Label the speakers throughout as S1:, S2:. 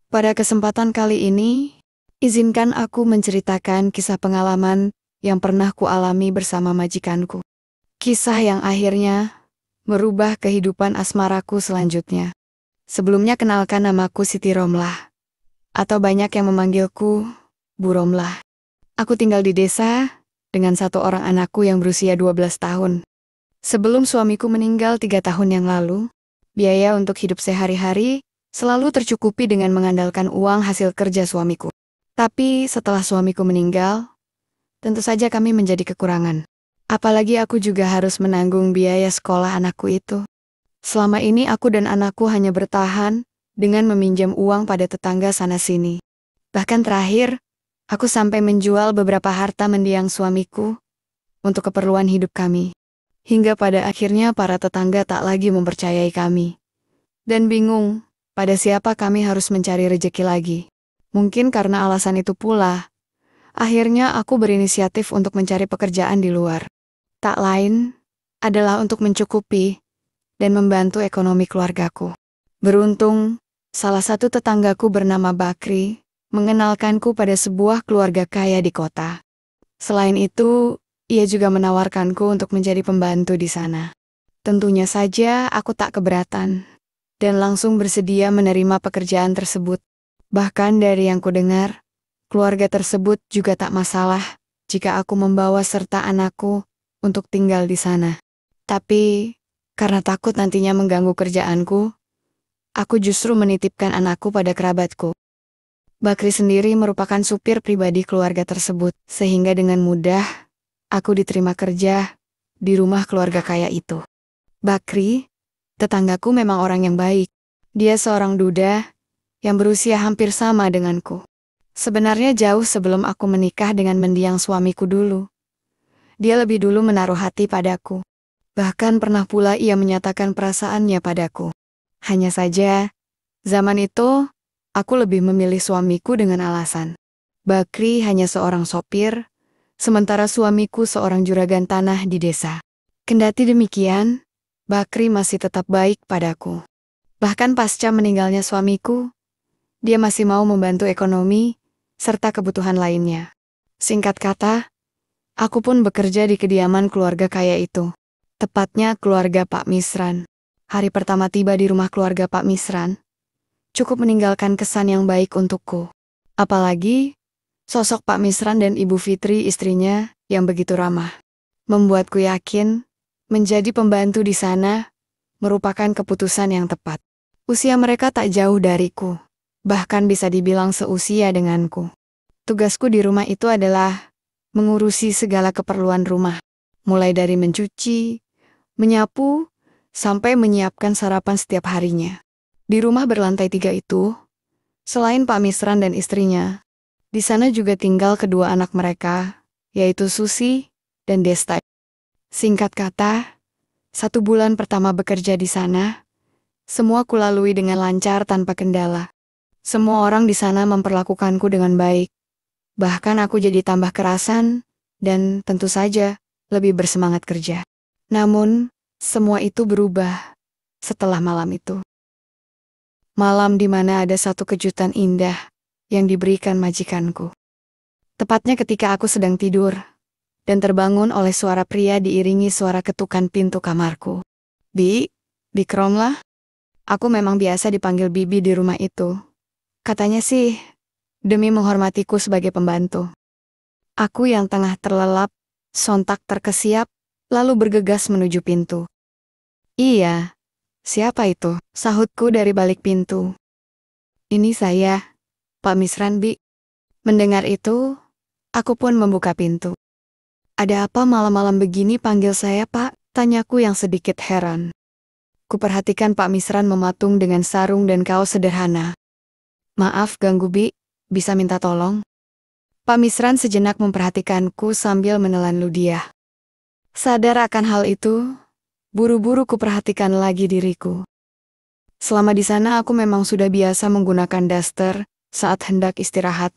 S1: Pada kesempatan kali ini, izinkan aku menceritakan kisah pengalaman yang pernah kualami bersama majikanku. Kisah yang akhirnya merubah kehidupan asmaraku selanjutnya. Sebelumnya kenalkan namaku Siti Romlah, atau banyak yang memanggilku Bu Romlah. Aku tinggal di desa dengan satu orang anakku yang berusia 12 tahun. Sebelum suamiku meninggal 3 tahun yang lalu, biaya untuk hidup sehari-hari selalu tercukupi dengan mengandalkan uang hasil kerja suamiku. Tapi setelah suamiku meninggal, tentu saja kami menjadi kekurangan. Apalagi aku juga harus menanggung biaya sekolah anakku itu. Selama ini aku dan anakku hanya bertahan dengan meminjam uang pada tetangga sana-sini. Bahkan terakhir, aku sampai menjual beberapa harta mendiang suamiku untuk keperluan hidup kami. Hingga pada akhirnya para tetangga tak lagi mempercayai kami. Dan bingung, pada siapa kami harus mencari rejeki lagi. Mungkin karena alasan itu pula, akhirnya aku berinisiatif untuk mencari pekerjaan di luar. Tak lain adalah untuk mencukupi dan membantu ekonomi keluargaku. Beruntung, salah satu tetanggaku bernama Bakri mengenalkanku pada sebuah keluarga kaya di kota. Selain itu, ia juga menawarkanku untuk menjadi pembantu di sana. Tentunya saja aku tak keberatan dan langsung bersedia menerima pekerjaan tersebut. Bahkan dari yang kudengar, keluarga tersebut juga tak masalah jika aku membawa serta anakku untuk tinggal di sana. Tapi, karena takut nantinya mengganggu kerjaanku, aku justru menitipkan anakku pada kerabatku. Bakri sendiri merupakan supir pribadi keluarga tersebut, sehingga dengan mudah aku diterima kerja di rumah keluarga kaya itu. Bakri, tetanggaku memang orang yang baik. Dia seorang duda yang berusia hampir sama denganku. Sebenarnya jauh sebelum aku menikah dengan mendiang suamiku dulu. Dia lebih dulu menaruh hati padaku. Bahkan pernah pula ia menyatakan perasaannya padaku. Hanya saja, zaman itu, aku lebih memilih suamiku dengan alasan Bakri hanya seorang sopir, sementara suamiku seorang juragan tanah di desa. Kendati demikian, Bakri masih tetap baik padaku. Bahkan pasca meninggalnya suamiku, dia masih mau membantu ekonomi serta kebutuhan lainnya. Singkat kata, aku pun bekerja di kediaman keluarga kaya itu. Tepatnya keluarga Pak Misran. Hari pertama tiba di rumah keluarga Pak Misran, cukup meninggalkan kesan yang baik untukku. Apalagi, sosok Pak Misran dan Ibu Fitri istrinya yang begitu ramah. Membuatku yakin, menjadi pembantu di sana merupakan keputusan yang tepat. Usia mereka tak jauh dariku, bahkan bisa dibilang seusia denganku. Tugasku di rumah itu adalah mengurusi segala keperluan rumah, mulai dari mencuci, menyapu, sampai menyiapkan sarapan setiap harinya. Di rumah berlantai 3 itu, selain Pak Misran dan istrinya, di sana juga tinggal kedua anak mereka, yaitu Susi dan Desta. Singkat kata, 1 bulan pertama bekerja di sana, semua kulalui dengan lancar tanpa kendala. Semua orang di sana memperlakukanku dengan baik. Bahkan aku jadi tambah kerasan, dan tentu saja lebih bersemangat kerja. Namun, semua itu berubah setelah malam itu. Malam di mana ada satu kejutan indah yang diberikan majikanku. Tepatnya ketika aku sedang tidur, dan terbangun oleh suara pria diiringi suara ketukan pintu kamarku. Bi Kromlah? Aku memang biasa dipanggil Bibi di rumah itu. Katanya sih, demi menghormatiku sebagai pembantu. Aku yang tengah terlelap, sontak terkesiap, lalu bergegas menuju pintu. Iya, siapa itu? Sahutku dari balik pintu. Ini saya, Pak Misran, Bi. Mendengar itu, aku pun membuka pintu. Ada apa malam-malam begini panggil saya, Pak? Tanyaku yang sedikit heran. Kuperhatikan Pak Misran mematung dengan sarung dan kaos sederhana. Maaf ganggu, Bi, bisa minta tolong? Pak Misran sejenak memperhatikanku sambil menelan ludah. Sadar akan hal itu, buru-buru kuperhatikan lagi diriku. Selama di sana aku memang sudah biasa menggunakan daster saat hendak istirahat.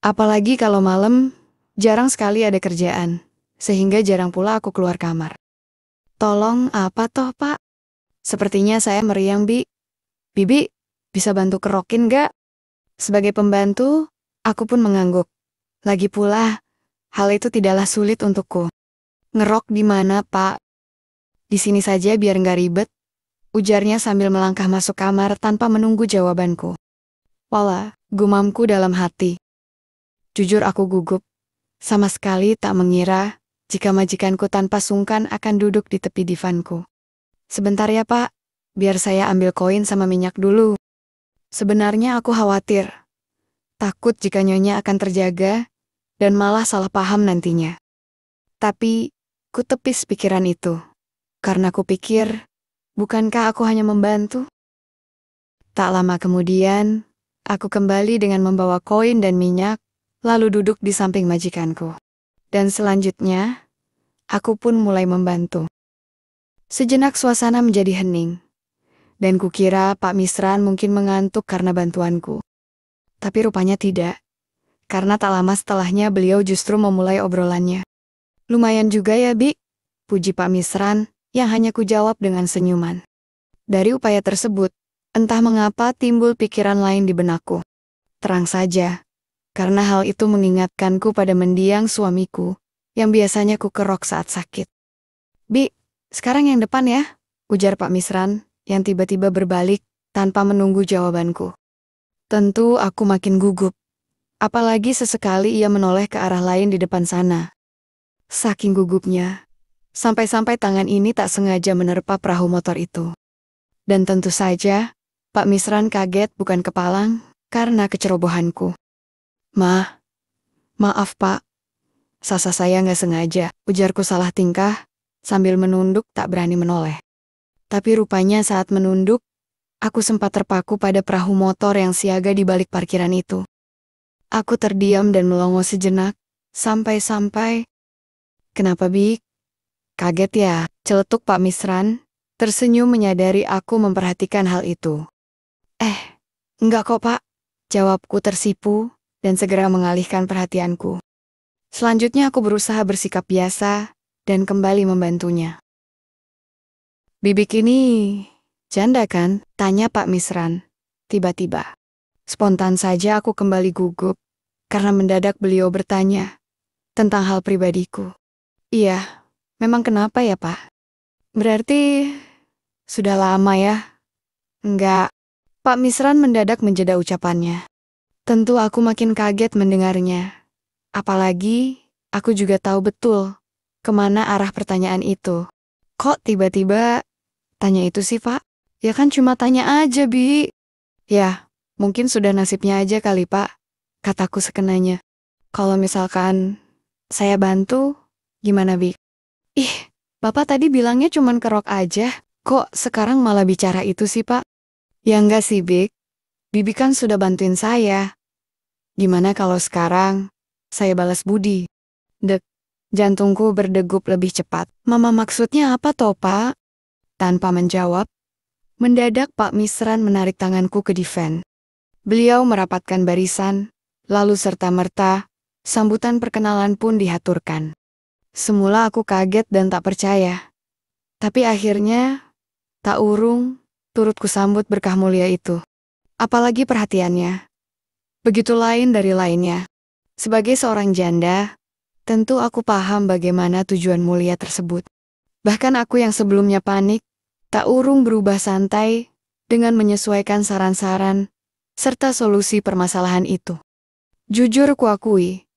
S1: Apalagi kalau malam, jarang sekali ada kerjaan, sehingga jarang pula aku keluar kamar. Tolong apa toh, Pak? Sepertinya saya meriang, Bi. Bibi, bisa bantu kerokin gak? Sebagai pembantu, aku pun mengangguk. Lagi pula, hal itu tidaklah sulit untukku. Ngerok di mana, Pak? Di sini saja biar nggak ribet, ujarnya sambil melangkah masuk kamar tanpa menunggu jawabanku. Wala, gumamku dalam hati. Jujur aku gugup. Sama sekali tak mengira jika majikanku tanpa sungkan akan duduk di tepi divanku. Sebentar ya, Pak. Biar saya ambil koin sama minyak dulu. Sebenarnya aku khawatir. Takut jika nyonya akan terjaga dan malah salah paham nantinya. Tapi, ku tepis pikiran itu. Karena ku pikir, bukankah aku hanya membantu? Tak lama kemudian, aku kembali dengan membawa koin dan minyak, lalu duduk di samping majikanku. Dan selanjutnya, aku pun mulai membantu. Sejenak suasana menjadi hening. Dan kukira Pak Misran mungkin mengantuk karena bantuanku. Tapi rupanya tidak. Karena tak lama setelahnya beliau justru memulai obrolannya. Lumayan juga ya, Bi, puji Pak Misran, yang hanya kujawab dengan senyuman. Dari upaya tersebut, entah mengapa timbul pikiran lain di benakku. Terang saja, karena hal itu mengingatkanku pada mendiang suamiku, yang biasanya ku kerok saat sakit. Bi, sekarang yang depan ya, ujar Pak Misran, yang tiba-tiba berbalik, tanpa menunggu jawabanku. Tentu aku makin gugup. Apalagi sesekali ia menoleh ke arah lain di depan sana. Saking gugupnya, sampai-sampai tangan ini tak sengaja menerpa perahu motor itu. Dan tentu saja, Pak Misran kaget bukan kepalang karena kecerobohanku. Maaf Pak. Sasa saya nggak sengaja, ujarku salah tingkah, sambil menunduk tak berani menoleh. Tapi rupanya saat menunduk, aku sempat terpaku pada perahu motor yang siaga di balik parkiran itu. Aku terdiam dan melongo sejenak, sampai-sampai... Kenapa, Bik? Kaget ya, celetuk Pak Misran, tersenyum menyadari aku memperhatikan hal itu. Enggak kok Pak, jawabku tersipu, dan segera mengalihkan perhatianku. Selanjutnya aku berusaha bersikap biasa, dan kembali membantunya. Bibik ini janda kan? Tanya Pak Misran, tiba-tiba. Spontan saja aku kembali gugup, karena mendadak beliau bertanya tentang hal pribadiku. Iya, memang kenapa ya Pak? Berarti sudah lama ya? Enggak. Pak Misran mendadak menjeda ucapannya. Tentu aku makin kaget mendengarnya. Apalagi, aku juga tahu betul kemana arah pertanyaan itu. Kok tiba-tiba tanya itu sih, Pak? Ya kan cuma tanya aja, Bi. Ya, mungkin sudah nasibnya aja kali, Pak. Kataku sekenanya. Kalau misalkan saya bantu, gimana, Bi? Ih, Bapak tadi bilangnya cuman kerok aja. Kok sekarang malah bicara itu sih, Pak? Ya enggak sih, Bik. Bibi kan sudah bantuin saya. Gimana kalau sekarang saya balas budi? Dek, jantungku berdegup lebih cepat. Mama maksudnya apa toh, Pak? Tanpa menjawab, mendadak Pak Misran menarik tanganku ke divan. Beliau merapatkan barisan, lalu serta-merta, sambutan perkenalan pun dihaturkan. Semula aku kaget dan tak percaya. Tapi akhirnya, tak urung, turut kusambut berkah mulia itu. Apalagi perhatiannya. Begitu lain dari lainnya. Sebagai seorang janda, tentu aku paham bagaimana tujuan mulia tersebut. Bahkan aku yang sebelumnya panik, tak urung berubah santai dengan menyesuaikan saran-saran serta solusi permasalahan itu. Jujur kuakui,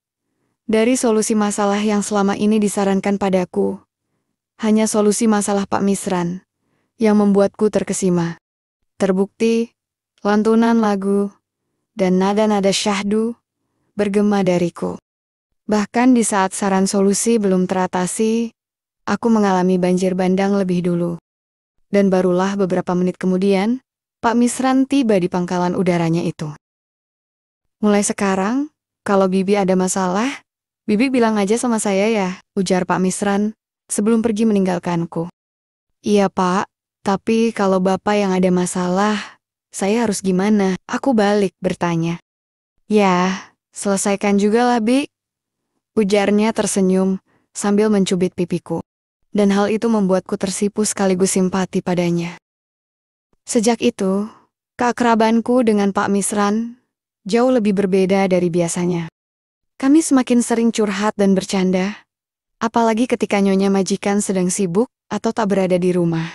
S1: dari solusi masalah yang selama ini disarankan padaku, hanya solusi masalah Pak Misran yang membuatku terkesima. Terbukti, lantunan lagu dan nada-nada syahdu bergema dariku. Bahkan di saat saran solusi belum teratasi, aku mengalami banjir bandang lebih dulu. Dan barulah beberapa menit kemudian, Pak Misran tiba di pangkalan udaranya itu. Mulai sekarang, kalau Bibi ada masalah, Bibi bilang aja sama saya ya, ujar Pak Misran sebelum pergi meninggalkanku. Iya Pak, tapi kalau Bapak yang ada masalah, saya harus gimana? Aku balik bertanya. Ya, selesaikan juga lah Bi, ujarnya tersenyum sambil mencubit pipiku. Dan hal itu membuatku tersipu sekaligus simpati padanya. Sejak itu, keakrabanku dengan Pak Misran jauh lebih berbeda dari biasanya. Kami semakin sering curhat dan bercanda, apalagi ketika nyonya majikan sedang sibuk atau tak berada di rumah.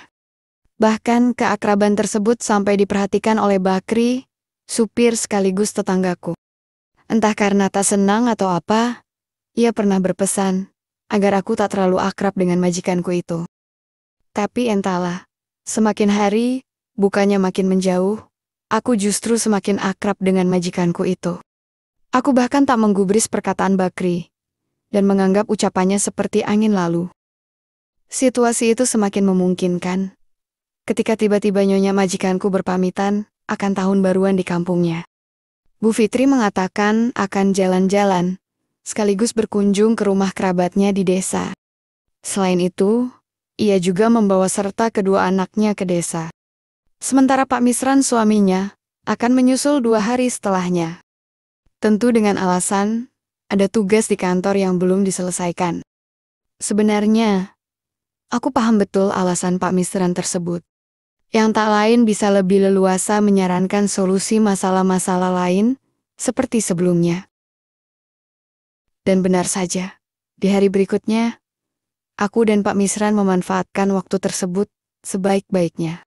S1: Bahkan keakraban tersebut sampai diperhatikan oleh Bakri, supir sekaligus tetanggaku. Entah karena tak senang atau apa, ia pernah berpesan agar aku tak terlalu akrab dengan majikanku itu. Tapi entahlah, semakin hari, bukannya makin menjauh, aku justru semakin akrab dengan majikanku itu. Aku bahkan tak menggubris perkataan Bakri, dan menganggap ucapannya seperti angin lalu. Situasi itu semakin memungkinkan, ketika tiba-tiba nyonya majikanku berpamitan akan tahun baruan di kampungnya. Bu Fitri mengatakan akan jalan-jalan, sekaligus berkunjung ke rumah kerabatnya di desa. Selain itu, ia juga membawa serta kedua anaknya ke desa. Sementara Pak Misran suaminya akan menyusul 2 hari setelahnya. Tentu dengan alasan ada tugas di kantor yang belum diselesaikan. Sebenarnya, aku paham betul alasan Pak Misran tersebut. Yang tak lain bisa lebih leluasa menyarankan solusi masalah-masalah lain seperti sebelumnya. Dan benar saja, di hari berikutnya, aku dan Pak Misran memanfaatkan waktu tersebut sebaik-baiknya.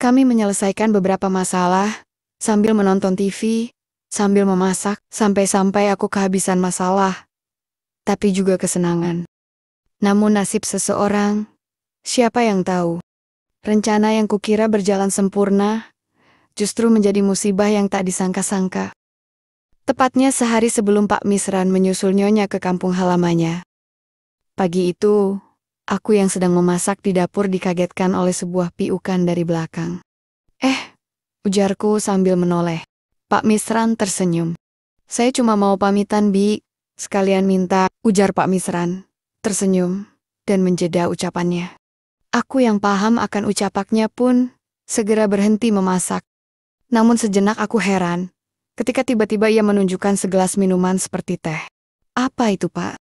S1: Kami menyelesaikan beberapa masalah sambil menonton TV, sambil memasak, sampai-sampai aku kehabisan masalah, tapi juga kesenangan. Namun nasib seseorang, siapa yang tahu? Rencana yang kukira berjalan sempurna, justru menjadi musibah yang tak disangka-sangka. Tepatnya sehari sebelum Pak Misran menyusul nyonya ke kampung halamannya. Pagi itu, aku yang sedang memasak di dapur dikagetkan oleh sebuah piukan dari belakang. Ujarku sambil menoleh. Pak Misran tersenyum. Saya cuma mau pamitan, Bi. Sekalian minta, ujar Pak Misran. Tersenyum, dan menjeda ucapannya. Aku yang paham akan ucapannya pun, segera berhenti memasak. Namun sejenak aku heran, ketika tiba-tiba ia menunjukkan segelas minuman seperti teh. Apa itu, Pak?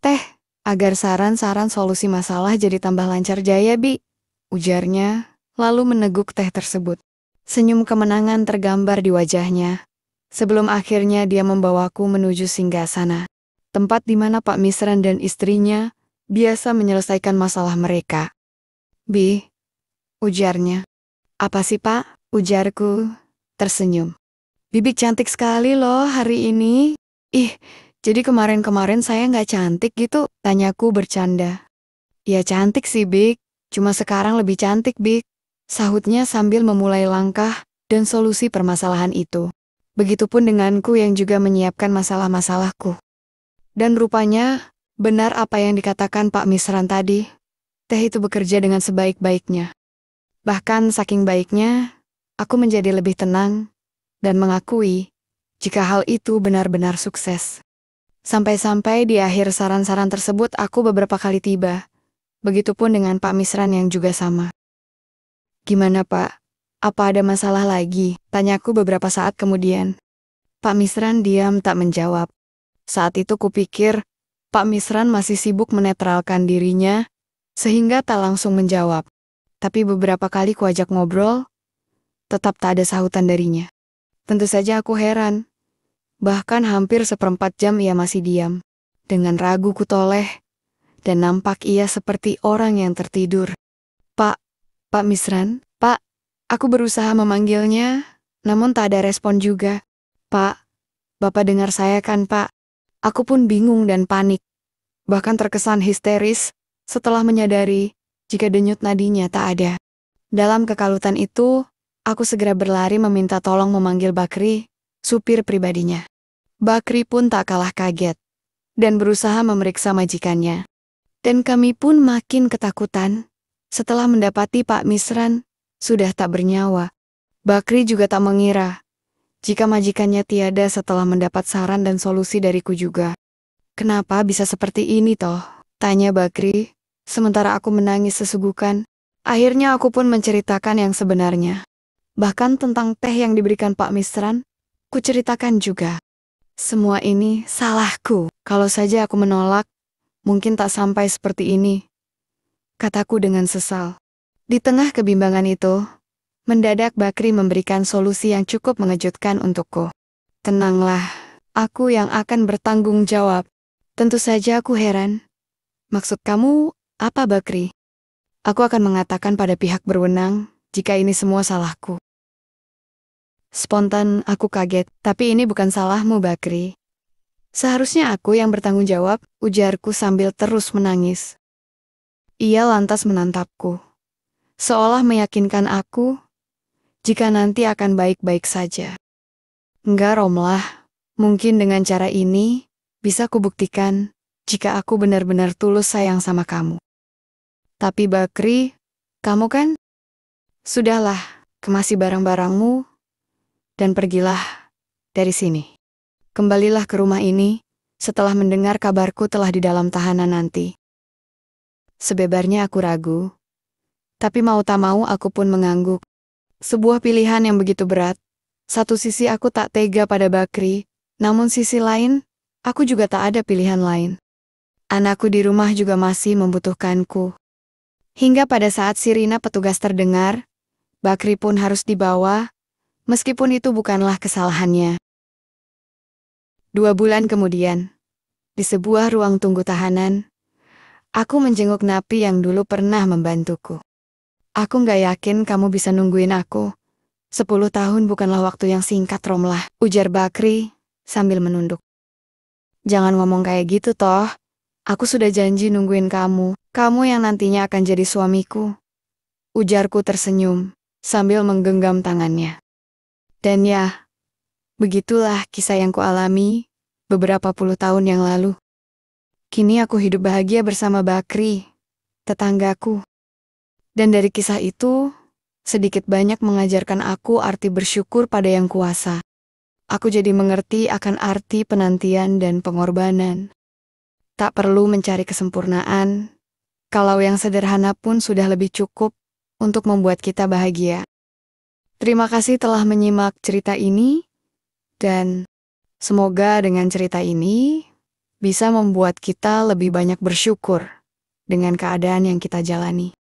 S1: Teh, agar saran-saran solusi masalah jadi tambah lancar jaya, Bi. Ujarnya, lalu meneguk teh tersebut. Senyum kemenangan tergambar di wajahnya. Sebelum akhirnya dia membawaku menuju singgasana, tempat di mana Pak Misran dan istrinya biasa menyelesaikan masalah mereka. Bi, ujarnya. Apa sih, Pak? Ujarku, tersenyum. Bibi cantik sekali loh hari ini. Ih, jadi kemarin-kemarin saya nggak cantik gitu? Tanyaku bercanda. Ya cantik sih, Bik. Cuma sekarang lebih cantik, Bik. Sahutnya sambil memulai langkah dan solusi permasalahan itu. Begitupun denganku yang juga menyiapkan masalah-masalahku. Dan rupanya, benar apa yang dikatakan Pak Misran tadi. Teh itu bekerja dengan sebaik-baiknya. Bahkan saking baiknya, aku menjadi lebih tenang dan mengakui jika hal itu benar-benar sukses. Sampai-sampai di akhir saran-saran tersebut aku beberapa kali tiba. Begitupun dengan Pak Misran yang juga sama. Gimana, Pak? Apa ada masalah lagi? Tanyaku beberapa saat kemudian. Pak Misran diam tak menjawab. Saat itu kupikir, Pak Misran masih sibuk menetralkan dirinya, sehingga tak langsung menjawab. Tapi beberapa kali kuajak ngobrol, tetap tak ada sahutan darinya. Tentu saja aku heran. Bahkan hampir seperempat jam ia masih diam. Dengan ragu kutoleh, dan nampak ia seperti orang yang tertidur. Pak Misran, Pak, aku berusaha memanggilnya, namun tak ada respon juga. Pak, Bapak dengar saya kan, Pak? Aku pun bingung dan panik. Bahkan terkesan histeris setelah menyadari jika denyut nadinya tak ada. Dalam kekalutan itu, aku segera berlari meminta tolong memanggil Bakri, supir pribadinya. Bakri pun tak kalah kaget dan berusaha memeriksa majikannya. Dan kami pun makin ketakutan setelah mendapati Pak Misran sudah tak bernyawa. Bakri juga tak mengira jika majikannya tiada setelah mendapat saran dan solusi dariku juga. Kenapa bisa seperti ini toh? Tanya Bakri, sementara aku menangis sesugukan. Akhirnya aku pun menceritakan yang sebenarnya. Bahkan tentang teh yang diberikan Pak Misran, ku ceritakan juga. Semua ini salahku. Kalau saja aku menolak, mungkin tak sampai seperti ini, kataku dengan sesal. Di tengah kebimbangan itu, mendadak Bakri memberikan solusi yang cukup mengejutkan untukku. Tenanglah, aku yang akan bertanggung jawab. Tentu saja aku heran. Maksud kamu apa, Bakri? Aku akan mengatakan pada pihak berwenang jika ini semua salahku. Spontan aku kaget, tapi ini bukan salahmu, Bakri. Seharusnya aku yang bertanggung jawab, ujarku sambil terus menangis. Ia lantas menatapku, seolah meyakinkan aku jika nanti akan baik-baik saja. Enggak, Romlah. Mungkin dengan cara ini bisa kubuktikan jika aku benar-benar tulus sayang sama kamu. Tapi Bakri, kamu kan? Sudahlah, kemasi barang-barangmu dan pergilah dari sini. Kembalilah ke rumah ini setelah mendengar kabarku telah di dalam tahanan nanti. Sebebarnya aku ragu, tapi mau tak mau aku pun mengangguk. Sebuah pilihan yang begitu berat. Satu sisi aku tak tega pada Bakri, namun sisi lain, aku juga tak ada pilihan lain. Anakku di rumah juga masih membutuhkanku. Hingga pada saat sirina petugas terdengar, Bakri pun harus dibawa, meskipun itu bukanlah kesalahannya. 2 bulan kemudian, di sebuah ruang tunggu tahanan, aku menjenguk napi yang dulu pernah membantuku. Aku nggak yakin kamu bisa nungguin aku. 10 tahun bukanlah waktu yang singkat, Romlah, ujar Bakri sambil menunduk. Jangan ngomong kayak gitu toh. Aku sudah janji nungguin kamu. Kamu yang nantinya akan jadi suamiku. Ujarku tersenyum sambil menggenggam tangannya. Dan ya, begitulah kisah yang kualami beberapa puluh tahun yang lalu. Kini aku hidup bahagia bersama Bakri, tetanggaku. Dan dari kisah itu, sedikit banyak mengajarkan aku arti bersyukur pada Yang Kuasa. Aku jadi mengerti akan arti penantian dan pengorbanan. Tak perlu mencari kesempurnaan, kalau yang sederhana pun sudah lebih cukup untuk membuat kita bahagia. Terima kasih telah menyimak cerita ini, dan semoga dengan cerita ini bisa membuat kita lebih banyak bersyukur dengan keadaan yang kita jalani.